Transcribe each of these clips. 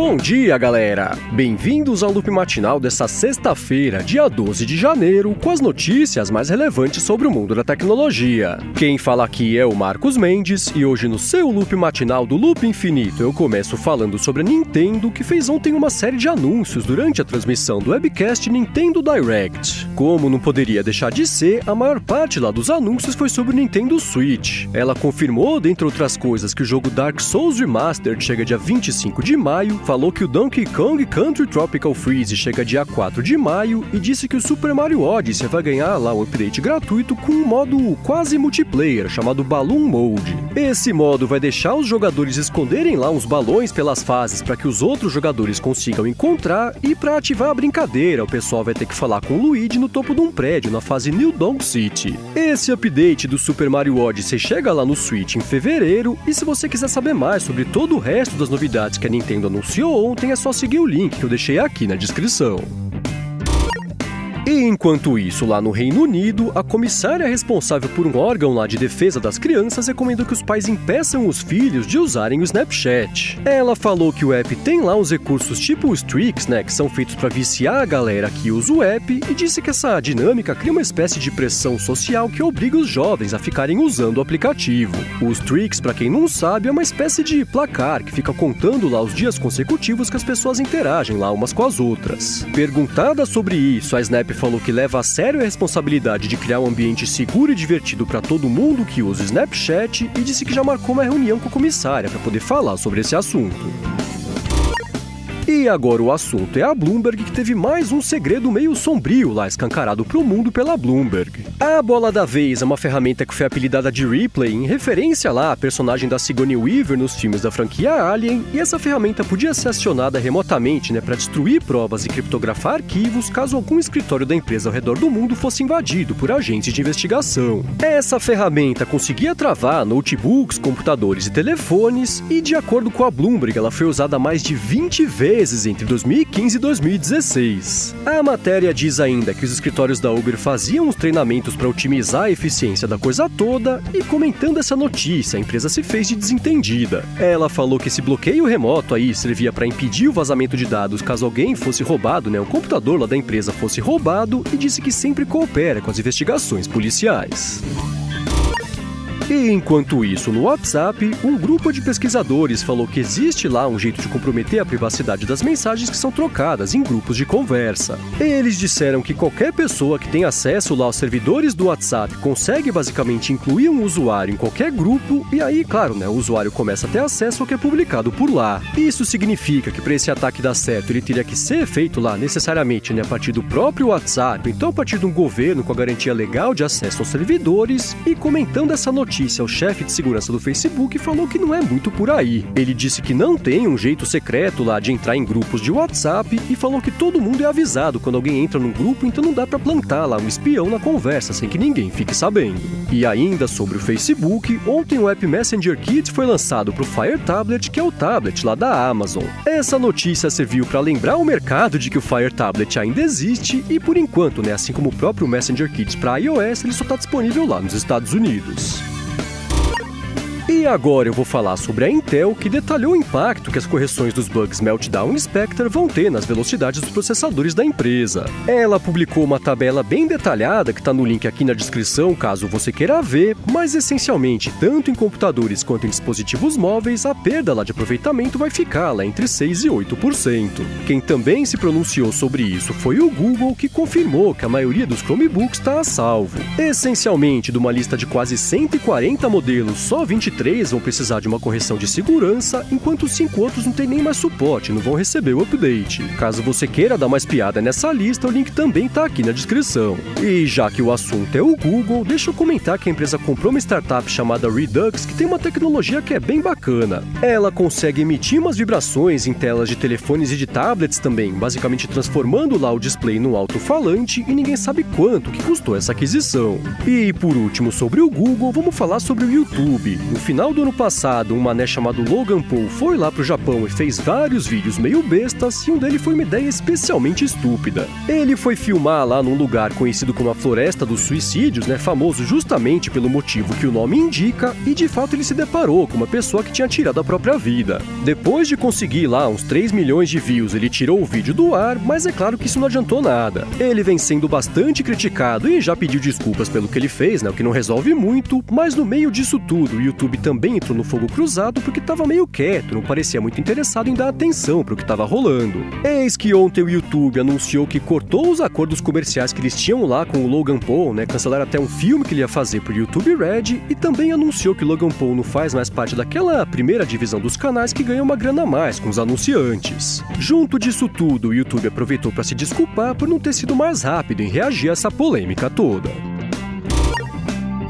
Bom dia, galera! Bem-vindos ao Loop Matinal desta sexta-feira, dia 12 de janeiro, com as notícias mais relevantes sobre o mundo da tecnologia. Quem fala aqui é o Marcos Mendes, e hoje no seu Loop Matinal do Loop Infinito eu começo falando sobre a Nintendo, que fez ontem uma série de anúncios durante a transmissão do webcast Nintendo Direct. Como não poderia deixar de ser, a maior parte lá dos anúncios foi sobre o Nintendo Switch. Ela confirmou, dentre outras coisas, que o jogo Dark Souls Remastered chega dia 25 de maio, falou que o Donkey Kong Country Tropical Freeze chega dia 4 de maio e disse que o Super Mario Odyssey vai ganhar lá um update gratuito com um modo quase multiplayer chamado Balloon Mode. Esse modo vai deixar os jogadores esconderem lá uns balões pelas fases para que os outros jogadores consigam encontrar, e para ativar a brincadeira o pessoal vai ter que falar com o Luigi no topo de um prédio na fase New Donk City. Esse update do Super Mario Odyssey chega lá no Switch em fevereiro, e se você quiser saber mais sobre todo o resto das novidades que a Nintendo anunciou ontem, é só seguir o link que eu deixei aqui na descrição. E enquanto isso, lá no Reino Unido, a comissária responsável por um órgão lá de defesa das crianças recomendou que os pais impeçam os filhos de usarem o Snapchat. Ela falou que o app tem lá uns recursos tipo os tricks, que são feitos para viciar a galera que usa o app, e disse que essa dinâmica cria uma espécie de pressão social que obriga os jovens a ficarem usando o aplicativo. Os tricks, para quem não sabe, é uma espécie de placar que fica contando lá os dias consecutivos que as pessoas interagem lá umas com as outras. Perguntada sobre isso, a Snap falou que leva a sério a responsabilidade de criar um ambiente seguro e divertido para todo mundo que usa o Snapchat, e disse que já marcou uma reunião com a comissária para poder falar sobre esse assunto. E agora o assunto é a Bloomberg, que teve mais um segredo meio sombrio lá escancarado pro mundo pela Bloomberg. A bola da vez é uma ferramenta que foi apelidada de Ripley em referência lá à personagem da Sigourney Weaver nos filmes da franquia Alien, e essa ferramenta podia ser acionada remotamente, para destruir provas e criptografar arquivos caso algum escritório da empresa ao redor do mundo fosse invadido por agentes de investigação. Essa ferramenta conseguia travar notebooks, computadores e telefones, e de acordo com a Bloomberg, ela foi usada mais de 20 vezes entre 2015 e 2016. A matéria diz ainda que os escritórios da Uber faziam os treinamentos para otimizar a eficiência da coisa toda, e comentando essa notícia, a empresa se fez de desentendida. Ela falou que esse bloqueio remoto aí servia para impedir o vazamento de dados caso alguém fosse roubado, o computador lá da empresa fosse roubado, e disse que sempre coopera com as investigações policiais. E enquanto isso, no WhatsApp, um grupo de pesquisadores falou que existe lá um jeito de comprometer a privacidade das mensagens que são trocadas em grupos de conversa. Eles disseram que qualquer pessoa que tem acesso lá aos servidores do WhatsApp consegue basicamente incluir um usuário em qualquer grupo, e aí, claro, o usuário começa a ter acesso ao que é publicado por lá. Isso significa que para esse ataque dar certo, ele teria que ser feito lá necessariamente a partir do próprio WhatsApp, então a partir de um governo com a garantia legal de acesso aos servidores. E comentando essa notícia, o chefe de segurança do Facebook falou que não é muito por aí. Ele disse que não tem um jeito secreto lá de entrar em grupos de WhatsApp, e falou que todo mundo é avisado quando alguém entra num grupo, então não dá pra plantar lá um espião na conversa sem que ninguém fique sabendo. E ainda sobre o Facebook, ontem o app Messenger Kids foi lançado pro Fire Tablet, que é o tablet lá da Amazon. Essa notícia serviu para lembrar o mercado de que o Fire Tablet ainda existe, e por enquanto, assim como o próprio Messenger Kids para iOS, ele só está disponível lá nos Estados Unidos. E agora eu vou falar sobre a Intel, que detalhou o impacto que as correções dos bugs Meltdown e Spectre vão ter nas velocidades dos processadores da empresa. Ela publicou uma tabela bem detalhada que está no link aqui na descrição caso você queira ver, mas essencialmente, tanto em computadores quanto em dispositivos móveis, a perda lá de aproveitamento vai ficar lá entre 6% e 8%. Quem também se pronunciou sobre isso foi o Google, que confirmou que a maioria dos Chromebooks está a salvo. Essencialmente, de uma lista de quase 140 modelos, só 23 vão precisar de uma correção de segurança, enquanto os 5 outros não tem nem mais suporte, não vão receber o update. Caso você queira dar uma espiada nessa lista, o link também tá aqui na descrição. E já que o assunto é o Google, deixa eu comentar que a empresa comprou uma startup chamada Redux, que tem uma tecnologia que é bem bacana. Ela consegue emitir umas vibrações em telas de telefones e de tablets também, basicamente transformando lá o display num alto-falante, e ninguém sabe quanto que custou essa aquisição. E por último, sobre o Google, vamos falar sobre o YouTube. No final do ano passado, um mané chamado Logan Paul foi lá pro Japão e fez vários vídeos meio bestas, e um deles foi uma ideia especialmente estúpida. Ele foi filmar lá num lugar conhecido como a Floresta dos Suicídios, né, famoso justamente pelo motivo que o nome indica, e de fato ele se deparou com uma pessoa que tinha tirado a própria vida. Depois de conseguir lá uns 3 milhões de views, ele tirou o vídeo do ar, mas é claro que isso não adiantou nada. Ele vem sendo bastante criticado e já pediu desculpas pelo que ele fez, né, o que não resolve muito, mas no meio disso tudo, o YouTube também entrou no fogo cruzado porque estava meio quieto, não parecia muito interessado em dar atenção para o que estava rolando. Eis que ontem o YouTube anunciou que cortou os acordos comerciais que eles tinham lá com o Logan Paul, né, cancelaram até um filme que ele ia fazer pro YouTube Red, e também anunciou que o Logan Paul não faz mais parte daquela primeira divisão dos canais que ganham uma grana a mais com os anunciantes. Junto disso tudo, o YouTube aproveitou para se desculpar por não ter sido mais rápido em reagir a essa polêmica toda.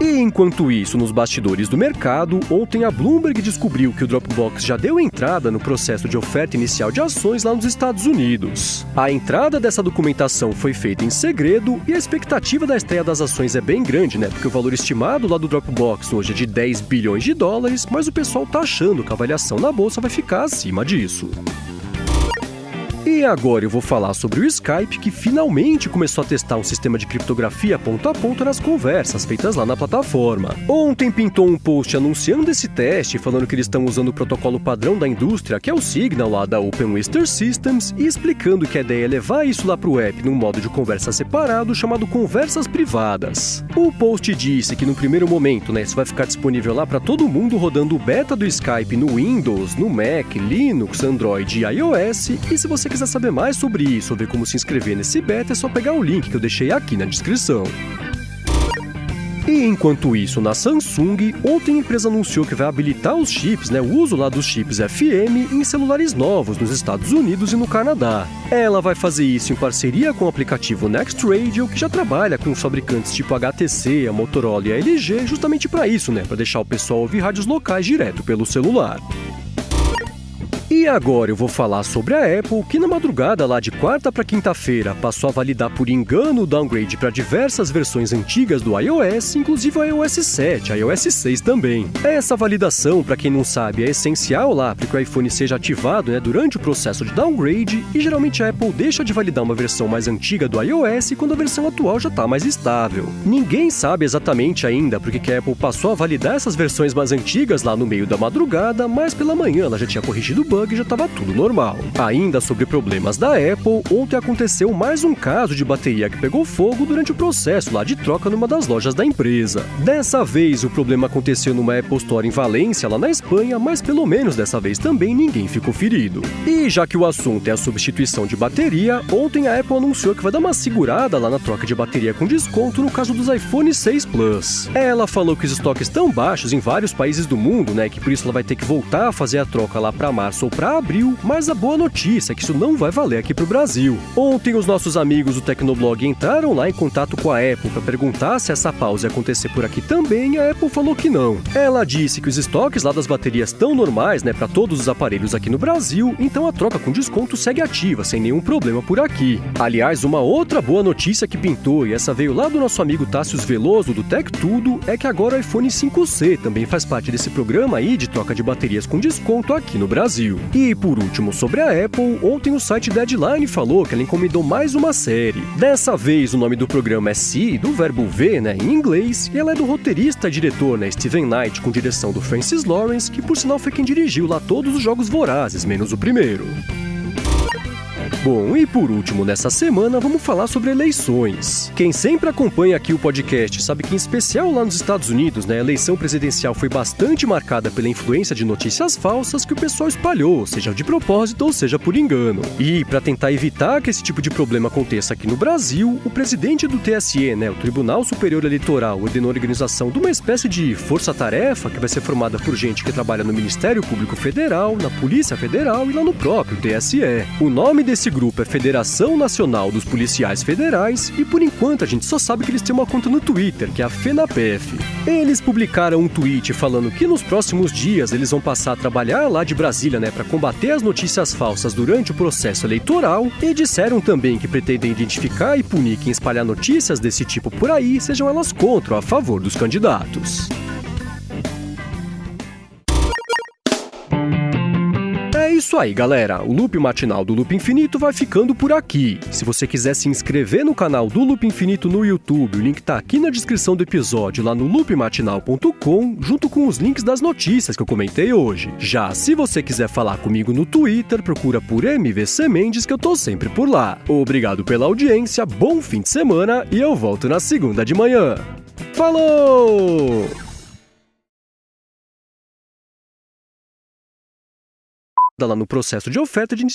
E enquanto isso, nos bastidores do mercado, ontem a Bloomberg descobriu que o Dropbox já deu entrada no processo de oferta inicial de ações lá nos Estados Unidos. A entrada dessa documentação foi feita em segredo e a expectativa da estreia das ações é bem grande, né? Porque o valor estimado lá do Dropbox hoje é de 10 bilhões de dólares, mas o pessoal tá achando que a avaliação na bolsa vai ficar acima disso. E agora eu vou falar sobre o Skype, que finalmente começou a testar um sistema de criptografia ponto a ponto nas conversas feitas lá na plataforma. Ontem pintou um post anunciando esse teste, falando que eles estão usando o protocolo padrão da indústria, que é o Signal lá da Open Western Systems, e explicando que a ideia é levar isso lá pro app num modo de conversa separado chamado Conversas Privadas. O post disse que no primeiro momento, né, isso vai ficar disponível lá para todo mundo rodando o beta do Skype no Windows, no Mac, Linux, Android e iOS, e se você quiser saber mais sobre isso ou ver como se inscrever nesse beta, é só pegar o link que eu deixei aqui na descrição. E enquanto isso, na Samsung, ontem a empresa anunciou que vai habilitar os chips, né, o uso lá dos chips FM em celulares novos nos Estados Unidos e no Canadá. Ela vai fazer isso em parceria com o aplicativo Next Radio, que já trabalha com os fabricantes tipo HTC, a Motorola e a LG, justamente para isso, né, para deixar o pessoal ouvir rádios locais direto pelo celular. E agora eu vou falar sobre a Apple, que na madrugada lá de quarta para quinta-feira passou a validar por engano o downgrade para diversas versões antigas do iOS, inclusive o iOS 7, iOS 6 também. Essa validação, para quem não sabe, é essencial lá para que o iPhone seja ativado, né, durante o processo de downgrade, e geralmente a Apple deixa de validar uma versão mais antiga do iOS quando a versão atual já está mais estável. Ninguém sabe exatamente ainda porque que a Apple passou a validar essas versões mais antigas lá no meio da madrugada, mas pela manhã ela já tinha corrigido o bug e já estava tudo normal. Ainda sobre problemas da Apple, ontem aconteceu mais um caso de bateria que pegou fogo durante o processo lá de troca numa das lojas da empresa. Dessa vez o problema aconteceu numa Apple Store em Valência, lá na Espanha, mas pelo menos dessa vez também ninguém ficou ferido. E já que o assunto é a substituição de bateria, ontem a Apple anunciou que vai dar uma segurada lá na troca de bateria com desconto no caso dos iPhone 6 Plus. Ela falou que os estoques estão baixos em vários países do mundo, né, que por isso ela vai ter que voltar a fazer a troca lá para março ou para abril, mas a boa notícia é que isso não vai valer aqui pro Brasil. Ontem os nossos amigos do Tecnoblog entraram lá em contato com a Apple para perguntar se essa pausa ia acontecer por aqui também, e a Apple falou que não. Ela disse que os estoques lá das baterias estão normais, né, para todos os aparelhos aqui no Brasil, então a troca com desconto segue ativa, sem nenhum problema por aqui. Aliás, uma outra boa notícia que pintou, e essa veio lá do nosso amigo Tássius Veloso do Tech Tudo, é que agora o iPhone 5C também faz parte desse programa aí de troca de baterias com desconto aqui no Brasil. E por último, sobre a Apple, ontem o site Deadline falou que ela encomendou mais uma série. Dessa vez o nome do programa é See, do verbo ver, né, em inglês, e ela é do roteirista e diretor, né, Steven Knight, com direção do Francis Lawrence, que por sinal foi quem dirigiu lá todos os Jogos Vorazes, menos o primeiro. Bom, e por último, nessa semana, vamos falar sobre eleições. Quem sempre acompanha aqui o podcast sabe que, em especial lá nos Estados Unidos, né, a eleição presidencial foi bastante marcada pela influência de notícias falsas que o pessoal espalhou, seja de propósito ou seja por engano. E, para tentar evitar que esse tipo de problema aconteça aqui no Brasil, o presidente do TSE, né, o Tribunal Superior Eleitoral, ordenou a organização de uma espécie de força-tarefa que vai ser formada por gente que trabalha no Ministério Público Federal, na Polícia Federal e lá no próprio TSE. O nome desse grupo é Federação Nacional dos Policiais Federais e por enquanto a gente só sabe que eles têm uma conta no Twitter, que é a FENAPEF. Eles publicaram um tweet falando que nos próximos dias eles vão passar a trabalhar lá de Brasília, né, para combater as notícias falsas durante o processo eleitoral, e disseram também que pretendem identificar e punir quem espalhar notícias desse tipo por aí, sejam elas contra ou a favor dos candidatos. isso aí, galera. O Loop Matinal do Loop Infinito vai ficando por aqui. Se você quiser se inscrever no canal do Loop Infinito no YouTube, o link tá aqui na descrição do episódio, lá no loopmatinal.com, junto com os links das notícias que eu comentei hoje. Já se você quiser falar comigo no Twitter, procura por MVC Mendes, que eu tô sempre por lá. Obrigado pela audiência, bom fim de semana e eu volto na segunda de manhã. Falou! Lá no processo de oferta de